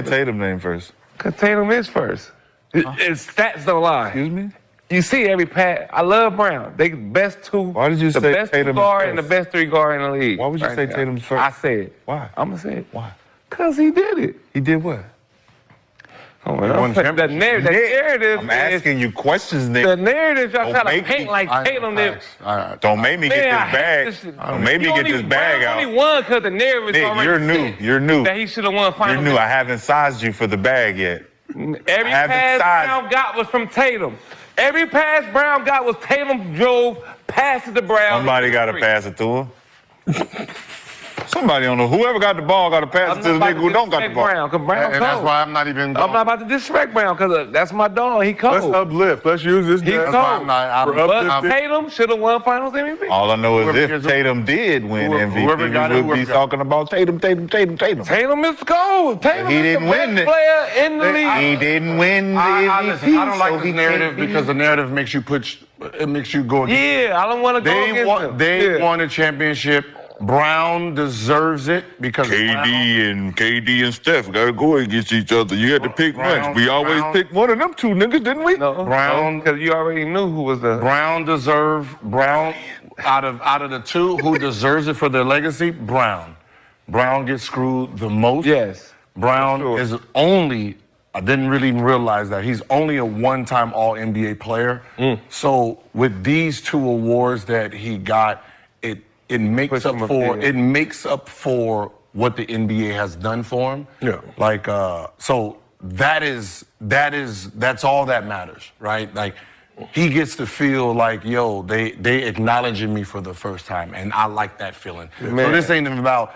Tatum name first? Because Tatum is first. His stats don't lie. Excuse me? You see every pass. I love Brown. They best two. Why did you the say best Tatum two guard first? and the best three guard in the league? Why would you say now. Tatum first? I said. Why? I'm gonna say it. Why? Cause he did it. He did what? Oh, the narrative. I'm asking you questions, Nick. The narrative y'all Don't try to make paint me- like Tatum did. Don't make me get this bag. Don't make me get this bag Brown out. only won because the narrative is Nick, already you're new. set You're new. that he should have won finals. You're new. I haven't sized you for the bag yet. Every pass Brown got was from Tatum. Every pass Brown got was Tatum drove, passes to Brown. Somebody got to pass it to him. Somebody on the whoever got the ball got to pass it to the nigga who don't got the ball. Brown, Brown And that's why I'm not even. I'm not about to disrespect Brown because that's my dog. He cold. Let's uplift. Let's use this. He That's cold. why I'm not- But Tatum should have won Finals MVP. All I know is Whoever if gets Tatum did win whoever MVP, got it, we would be whoever got talking about Tatum. Tatum is cold. Tatum He is didn't the best win it. player in the league. He didn't win the MVP. Listen, I don't like so this he narrative can't be- because the narrative makes you it makes you go against. Yeah, I don't want to go against him. They won a championship. Brown deserves it because KD and Steph gotta go against each other. You had to pick Brown- one. We always Brown- picked one of them two niggas, didn't we? No, Brown- because you already knew who was the. Brown out of the two who deserves it for their legacy. Brown gets screwed the most. Yes. Brown Sure. is only. I didn't really realize that he's only a one-time All-NBA player. So with these two awards that he got, it makes up for what the NBA has done for him. Yeah. Like so that's all that matters, right? Like he gets to feel like, yo, they acknowledging me for the first time, and I like that feeling. Man. So this ain't even about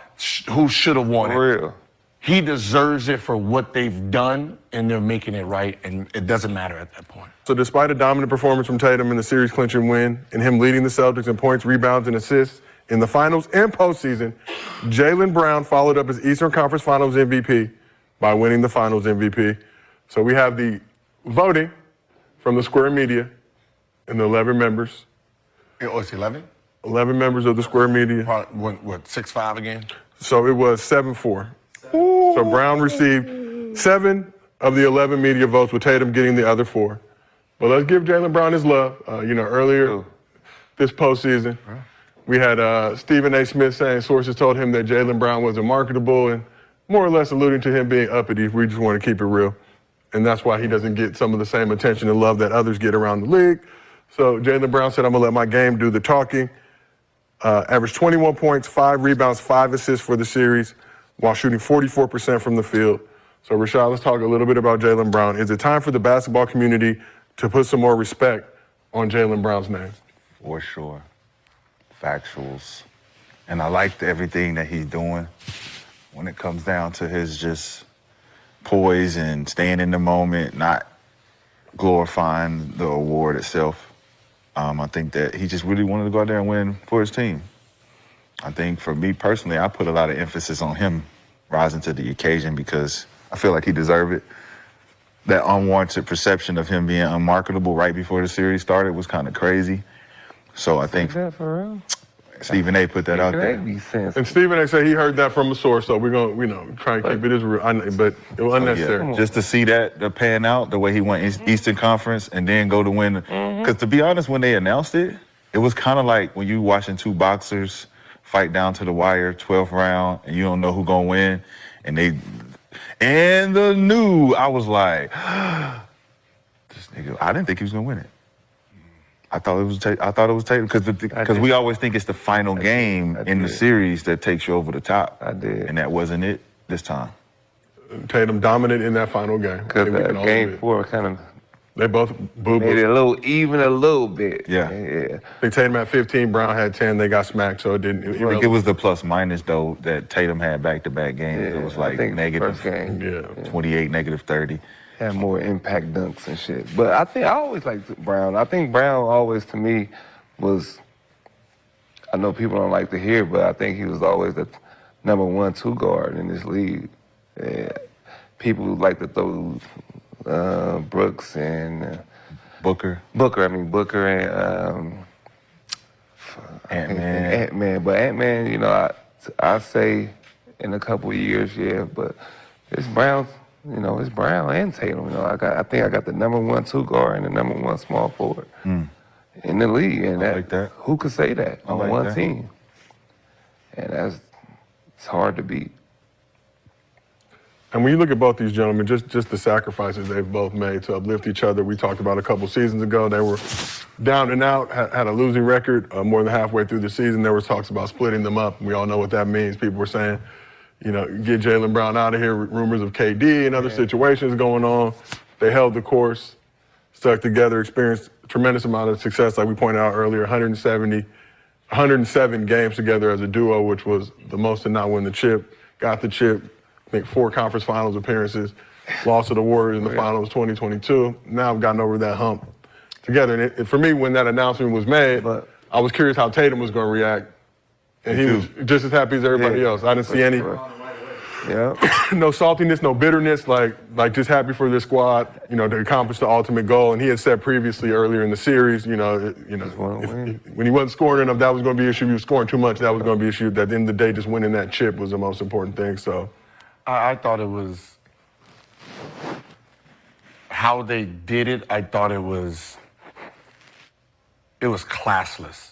who should have won it. For real. He deserves it for what they've done, and they're making it right, and it doesn't matter at that point. So despite a dominant performance from Tatum in the series clinching win and him leading the Celtics in points, rebounds, and assists in the finals and postseason, Jaylen Brown followed up his Eastern Conference Finals MVP by winning the Finals MVP. So we have the voting from the Square Media and the 11 members. Oh, it's 11? 11 members of the Square Media. What 6-5 again? So it was 7-4. So Brown received 7 of the 11 media votes, with Tatum getting the other 4. But let's give Jaylen Brown his love. Earlier this postseason, we had Stephen A. Smith saying sources told him that Jaylen Brown wasn't marketable, and more or less alluding to him being uppity. We just want to keep it real. And that's why he doesn't get some of the same attention and love that others get around the league. So Jaylen Brown said, I'm going to let my game do the talking. Averaged 21 points, 5 rebounds, 5 assists for the series, while shooting 44% from the field. So Rashad, let's talk a little bit about Jaylen Brown. Is it time for the basketball community to put some more respect on Jaylen Brown's name? For sure. Factuals. And I liked everything that he's doing when it comes down to his just poise and staying in the moment, not glorifying the award itself. I think that he just really wanted to go out there and win for his team. I think for me personally, I put a lot of emphasis on him rising to the occasion because I feel like he deserved it. That unwarranted perception of him being unmarketable right before the series started was kind of crazy. So I think Is that for real? Stephen A. put that out there. That makes sense. And Stephen A. said he heard that from a source, so we're going to try and keep it as real. But it was unnecessary. Yeah, just to see that the pan out, the way he went Eastern Conference and then go to win. Because to be honest, when they announced it, it was kind of like when you watching two boxers fight down to the wire, 12th round, and you don't know who's going to win. And I was like, this nigga, I didn't think he was going to win it. I thought it was Tatum because we always think it's the final game in the series that takes you over the top. I did. And that wasn't it this time. Tatum dominant in that final game. Because game 4 kind of They both made it a little bit. Yeah. I think Tatum had 15, Brown had 10. They got smacked, so it didn't. It was the plus minus though that Tatum had back-to-back games. It was like negative 28, negative 30. Had more impact dunks and shit. But I always liked Brown. I think Brown always, to me, was, I know people don't like to hear, but I think he was always the number 1-2 guard in this league. People like to throw Brooks and Booker and Ant-Man. But Ant-Man, I say in a couple of years, but it's Brown. You know, it's Brown and Tatum. You know, I think I got the #1 2 guard and the #1 small forward in the league, and I like that. who could say that on like one that. team? And it's hard to beat. And when you look at both these gentlemen, just the sacrifices they've both made to uplift each other. We talked about a couple seasons ago. They were down and out, had a losing record more than halfway through the season. There was talks about splitting them up. We all know what that means. People were saying, you know, get Jaylen Brown out of here. Rumors of KD and other situations going on. They held the course, stuck together, experienced a tremendous amount of success, like we pointed out earlier, 107 games together as a duo, which was the most to not win the chip. Got the chip, I think 4 conference finals appearances, lost to the Warriors in the finals 2022. Now I've gotten over that hump together. And for me, when that announcement was made, I was curious how Tatum was going to react. And he was just as happy as everybody else. I didn't see any no saltiness, no bitterness, like just happy for this squad, you know, to accomplish the ultimate goal. And he had said previously earlier in the series, when he wasn't scoring enough, that was going to be an issue. If he was scoring too much, that was going to be an issue. At the end of the day, just winning that chip was the most important thing. So I thought it was how they did it. I thought it was classless.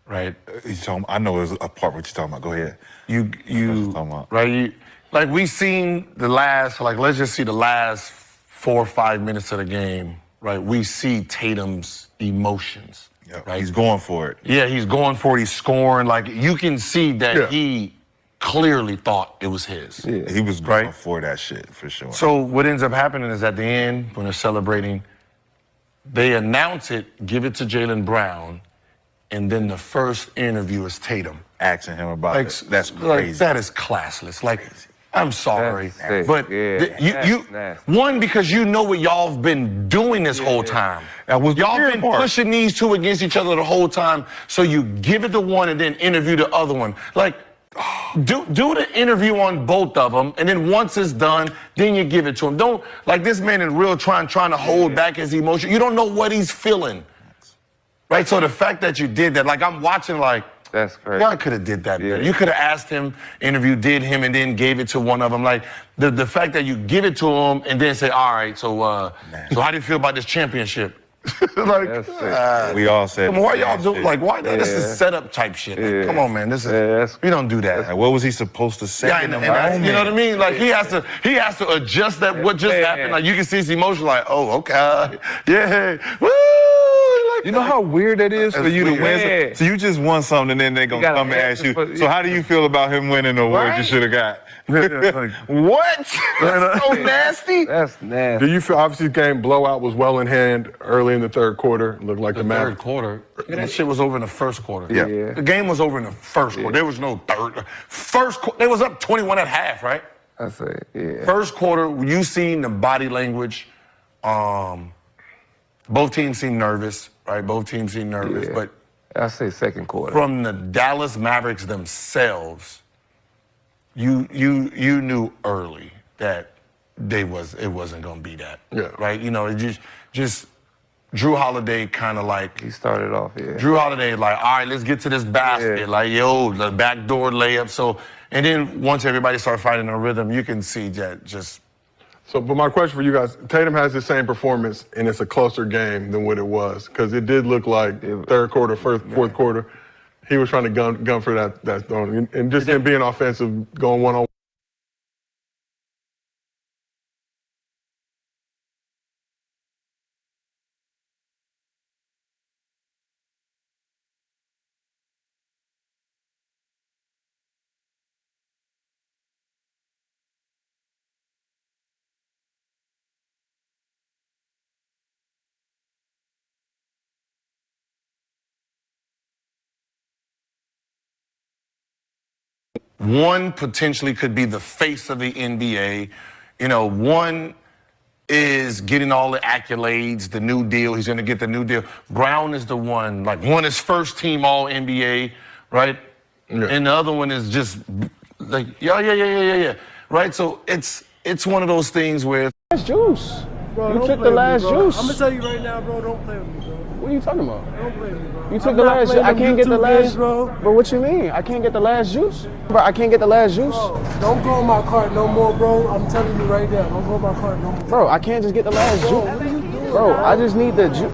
Right, I know it's a part what you're talking about. Go ahead. Like we seen the last, like let's just see the last 4 or 5 minutes of the game. Right, we see Tatum's emotions. Yep. Right, he's going for it. Yeah, he's going for it. He's scoring. Like you can see that he clearly thought it was his. Yeah. He was going for that shit for sure. So what ends up happening is at the end when they're celebrating, they announce it, give it to Jaylen Brown. And then the first interview is Tatum. Asking him about it. That's crazy. Like, that is classless. Like, I'm sorry. But nasty. One, because you know what y'all have been doing this whole time. That was y'all been pushing these two against each other the whole time. So you give it to one and then interview the other one. Like, do the interview on both of them, and then once it's done, then you give it to him. Don't, like this man in real trying to hold back his emotion. You don't know what he's feeling. Right, so the fact that you did that, like I'm watching, like that's crazy. Y'all could have did that better. You could have asked him, interviewed him, and then gave it to one of them. Like the fact that you give it to him and then say, all right, so how do you feel about this championship? Like we all said. Come on, why y'all do like why? This is setup type shit. Like, come on, man. This is we don't do that. Like, what was he supposed to say? You know what I mean? Like he has to adjust that what just happened. Like you can see his emotion. Like okay, woo. You know how weird that is for you to win? So you just won something, and then they're going to come and ask you, so how do you feel about him winning the award you should have got? What? That's so nasty. That's nasty. Do you feel, obviously, the game blowout was well in hand early in the third quarter. Looked like the third quarter. That shit was over in the first quarter. Yeah. The game was over in the first quarter. There was no third. First quarter, they was up 21 at half, right? I say, First quarter, you seen the body language. Both teams seemed nervous, right? Both teams seemed nervous, but I say second quarter. From the Dallas Mavericks themselves, you knew early that it wasn't gonna be that, right? You know, it just Drew Holiday kind of like he started off, Drew Holiday like, all right, let's get to this basket, like the backdoor layup. So, and then once everybody started finding a rhythm, you can see that just. So, but my question for you guys, Tatum has the same performance, and it's a closer game than what it was, because it did look like third quarter, fourth quarter, he was trying to gun for that throwing, and just him being offensive, going one-on-one. One potentially could be the face of the NBA. You know, one is getting all the accolades, the new deal. He's going to get the new deal. Brown is the one, like one is first team all NBA, right? Yeah. And the other one is just like, yeah. Right? So it's one of those things where. Last juice. Bro, you took the last juice. I'm going to tell you right now, bro, don't play with me, bro. What are you talking about? Don't play me, bro. You took the last juice. I can't get the last. Bro. Bro, what you mean? I can't get the last juice? Bro, I can't get the last juice? Don't go on my cart no more, bro. I'm telling you right now. Don't go on my cart no more. Bro, I can't just get the last juice. What are you doing? Bro, I just need the juice.